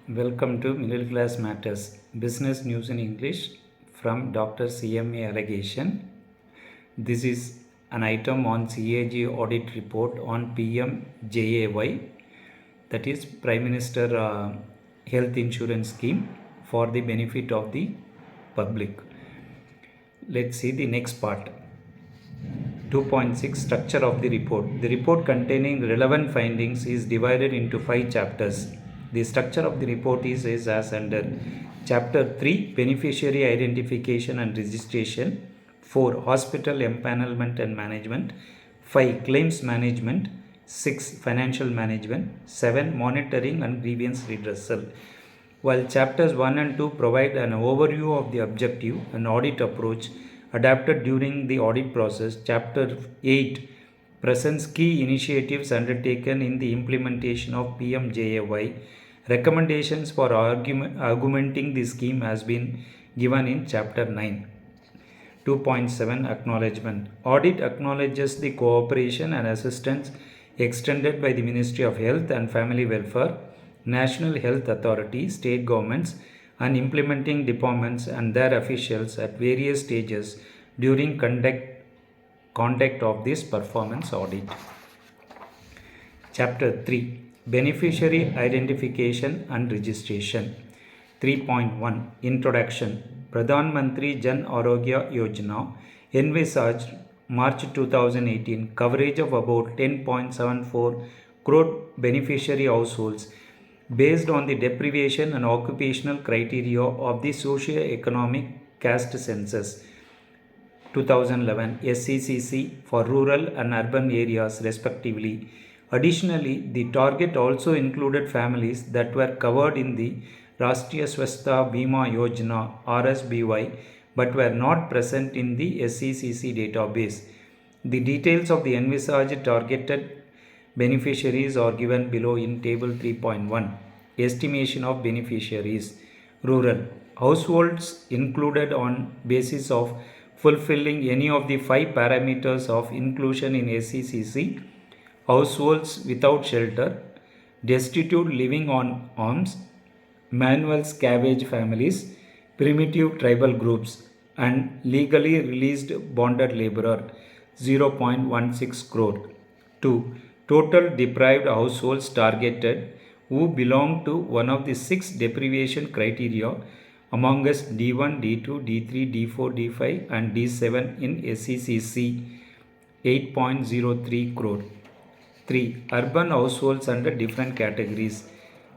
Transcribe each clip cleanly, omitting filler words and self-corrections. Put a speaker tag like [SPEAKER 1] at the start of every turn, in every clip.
[SPEAKER 1] Welcome to Middle Class Matters, Business News in English from Dr CMA Alagesan. This is an item on CAG audit report on PMJAY, that is Prime Minister Health Insurance Scheme for the benefit of the public. Let's see the next part. 2.6 Structure of the report. The report containing relevant findings is divided into 5 chapters. The structure of the report is as under Chapter 3 Beneficiary Identification and Registration, 4 Hospital Empanelment and Management, 5 Claims Management, 6 Financial Management, 7 Monitoring and Grievance Redressal. While chapters 1 and 2 provide an overview of the objective and audit approach adapted during the audit process, Chapter 8 presents key initiatives undertaken in the implementation of PMJAY. Recommendations for augmenting the scheme has been given in Chapter 9. 2.7 Acknowledgement. Audit acknowledges the cooperation and assistance extended by the Ministry of Health and Family Welfare, National Health Authority, state governments, and implementing departments and their officials at various stages during conduct of this performance audit. Chapter 3 Beneficiary Identification and Registration. 3.1 Introduction. Pradhan Mantri Jan Arogya Yojana envisaged March 2018 coverage of about 10.74 crore beneficiary households based on the deprivation and occupational criteria of the socio-economic caste census 2011 SCCC for rural and urban areas respectively. Additionally, the target also included families that were covered in the Rashtriya Swasthya Bima Yojana RSBY but were not present in the SCCC database. The details of the envisaged targeted beneficiaries are given below in Table 3.1. Estimation of beneficiaries. Rural. Households included on basis of fulfilling any of the 5 parameters of inclusion in SCCC. Households without shelter, destitute living on alms, manual scavenge families, primitive tribal groups, and legally released bonded laborer 0.16 crore. 2. Total deprived households targeted who belong to one of the 6 deprivation criteria amongst D1, D2, D3, D4, D5 and D7 in SCCC 8.03 crore. 3. Urban households under different categories.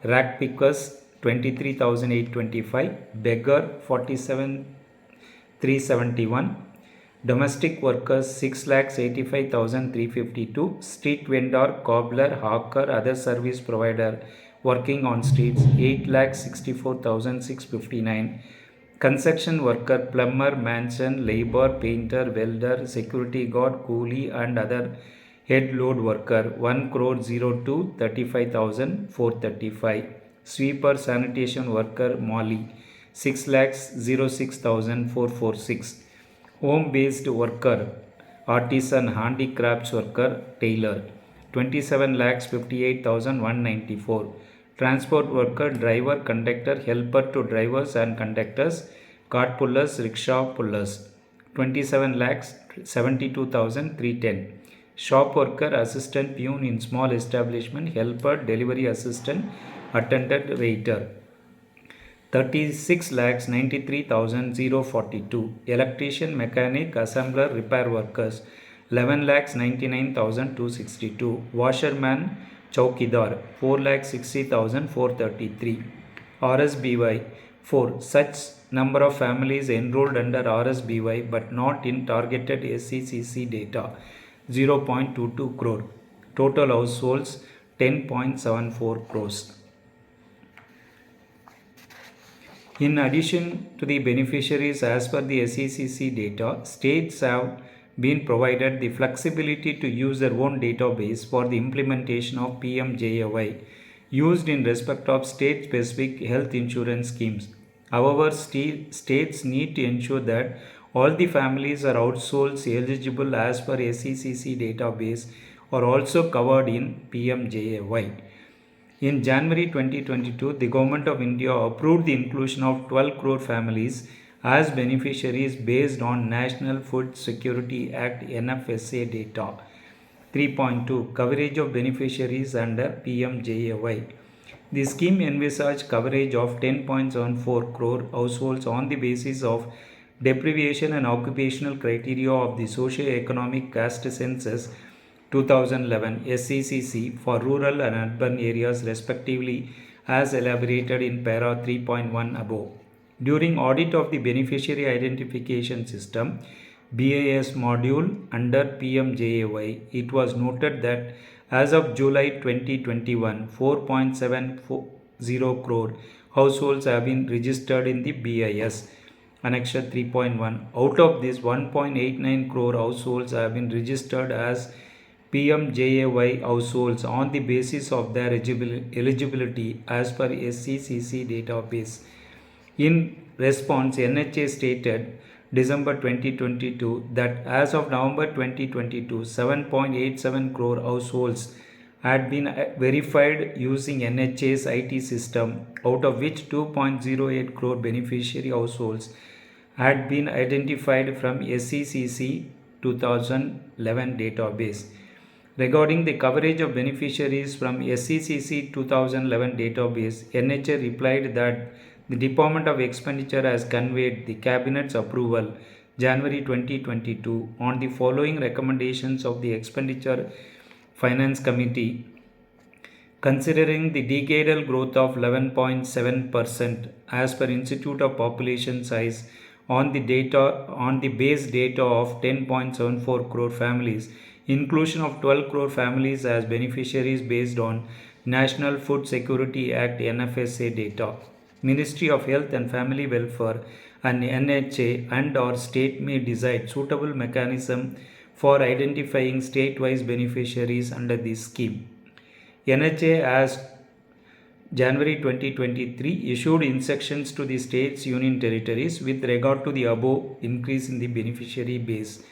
[SPEAKER 1] Rack pickers 23,825, beggar 47,371, domestic workers 6,85,352, street vendor, cobbler, hawker, other service provider working on streets 8,64,659, construction worker, plumber, mason, labor, painter, welder, security guard, coolie and other head load worker 1,02,35,435, 35,435, sweeper, sanitation worker, Molly 6,06,446, home based worker, artisan, handicrafts worker, tailor 27,58,194, transport worker, driver, conductor, helper to drivers and conductors, cart pullers, rickshaw pullers 27,72,310, shop worker, assistant, peon in small establishment, helper, delivery assistant, attendant, waiter 36,93,042, electrician, mechanic, assembler, repair workers 11,99,262, washerman, chowkidar 4,60,433, RSBY 4. Such number of families enrolled under RSBY but not in targeted SCCC data 0.22 crore. Total households 10.74 crores. In addition to the beneficiaries as per the SCCC data, states have been provided the flexibility to use their own database for the implementation of PMJAY used in respect of state-specific health insurance schemes. However, states need to ensure that all the families or households eligible as per SCCC database are also covered in PMJAY. In January 2022, the Government of India approved the inclusion of 12 crore families as beneficiaries based on National Food Security Act NFSA data. 3.2 Coverage of beneficiaries under PMJAY. The scheme envisaged coverage of 10.74 crore households on the basis of deprivation and occupational criteria of the Socio-Economic Caste Census 2011 SCCC for rural and urban areas respectively as elaborated in para 3.1 above. During audit of the beneficiary identification system BIS module under PMJAY, it was noted that as of July 2021, 4.70 crore households have been registered in the BIS. Annexure 3.1. Out of this, 1.89 crore households have been registered as PMJAY households on the basis of their eligibility as per SCCC database. In response, NHA stated December 2022 that as of November 2022, 7.87 crore households had been verified using NHA's IT system, out of which 2.08 crore beneficiary households had been identified from SCCC 2011 database. Regarding the coverage of beneficiaries from SCCC 2011 database, NHA replied that the Department of Expenditure has conveyed the Cabinet's approval January 2022 on the following recommendations of the Expenditure Finance Committee. Considering the decadal growth of 11.7% as per Institute of Population Size on the base data of 10.74 crore families, inclusion of 12 crore families as beneficiaries based on National Food Security Act NFSA data. Ministry of Health and Family Welfare and NHA and or state may decide suitable mechanism for identifying state-wise beneficiaries under this scheme. NHA has January 2023 issued instructions to the states, union territories with regard to the above increase in the beneficiary base.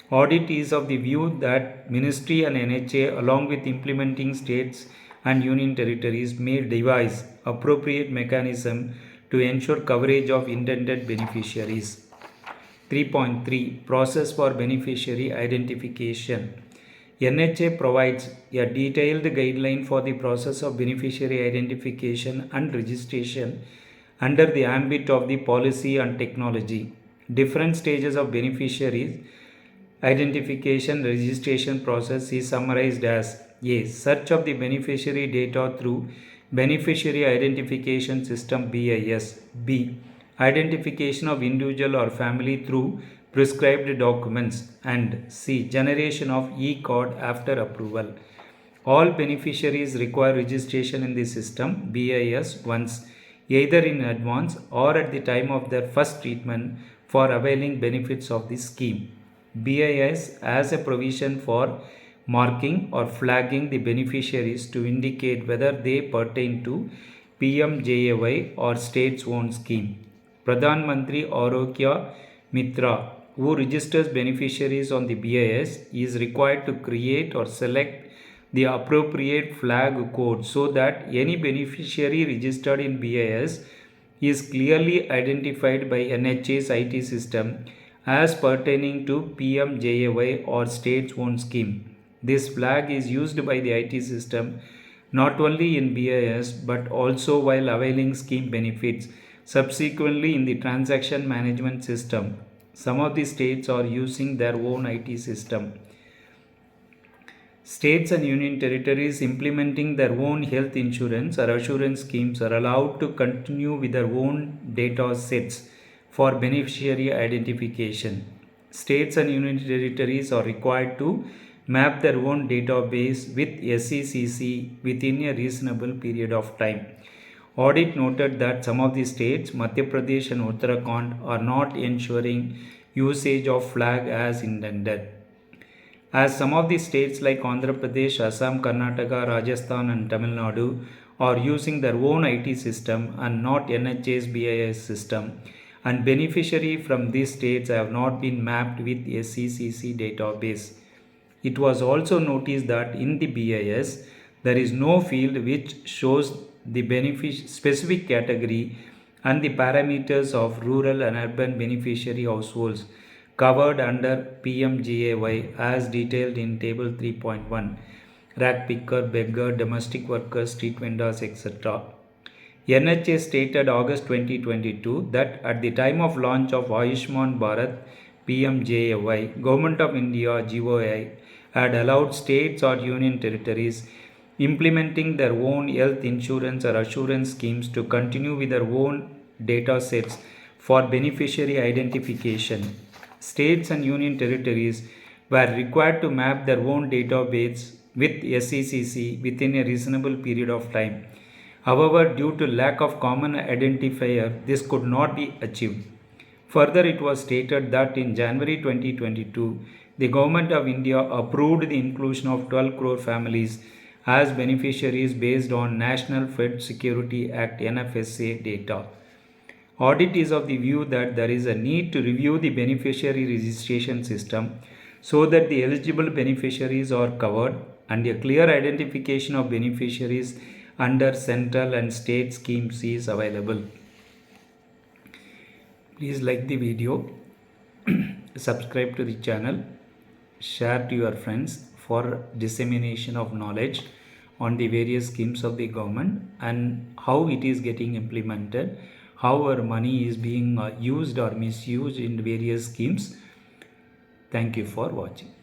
[SPEAKER 1] Audit is of the view that Ministry and NHA along with implementing states and union territories may devise appropriate mechanism to ensure coverage of intended beneficiaries. 3.3 Process for beneficiary identification. NHA provides a detailed guideline for the process of beneficiary identification and registration under the ambit of the policy and technology. Different stages of beneficiaries identification registration process is summarized as A. Search of the beneficiary data through Beneficiary Identification System BIS. B. Identification of individual or family through prescribed documents. And C. Generation of e-card after approval. All beneficiaries require registration in the system BIS once, either in advance or at the time of their first treatment for availing benefits of the scheme. BIS has a provision for marking or flagging the beneficiaries to indicate whether they pertain to PMJAY or state's own scheme. Pradhan Mantri Arogya Mitra, who registers beneficiaries on the BIS, is required to create or select the appropriate flag code so that any beneficiary registered in BIS is clearly identified by NHA's IT system as pertaining to PMJAY or state's own scheme. This flag is used by the IT system not only in BIS but also while availing scheme benefits subsequently in the transaction management system. Some of the states are using their own IT system. States and union territories implementing their own health insurance or assurance schemes are allowed to continue with their own data sets for beneficiary identification. States and union territories are required to map their own database with SCCC within a reasonable period of time. Audit noted that some of the states, Madhya Pradesh and Uttarakhand, are not ensuring usage of flag as intended. As some of the states like Andhra Pradesh, Assam, Karnataka, Rajasthan and Tamil Nadu are using their own IT system and not NHA's BIS system, and beneficiaries from these states have not been mapped with SCCC database. It was also noticed that in the BIS, there is no field which shows the specific category and the parameters of rural and urban beneficiary households covered under PMJAY as detailed in Table 3.1, rag picker, beggar, domestic workers, street vendors, etc. NHA stated August 2022 that at the time of launch of Ayushman Bharat PMJAY, Government of India GOI had allowed states or union territories implementing their own health insurance or assurance schemes to continue with their own data sets for beneficiary identification. States and union territories were required to map their own database with SECC within a reasonable period of time. However, due to lack of common identifier, this could not be achieved. Further, it was stated that in January 2022, the Government of India approved the inclusion of 12 crore families as beneficiaries based on National Food Security Act NFSA data. Audit is of the view that there is a need to review the beneficiary registration system so that the eligible beneficiaries are covered and a clear identification of beneficiaries under central and state schemes is available. Please like the video, subscribe to the channel, share to your friends for dissemination of knowledge on the various schemes of the government and how it is getting implemented, how our money is being used or misused in various schemes. Thank you for watching.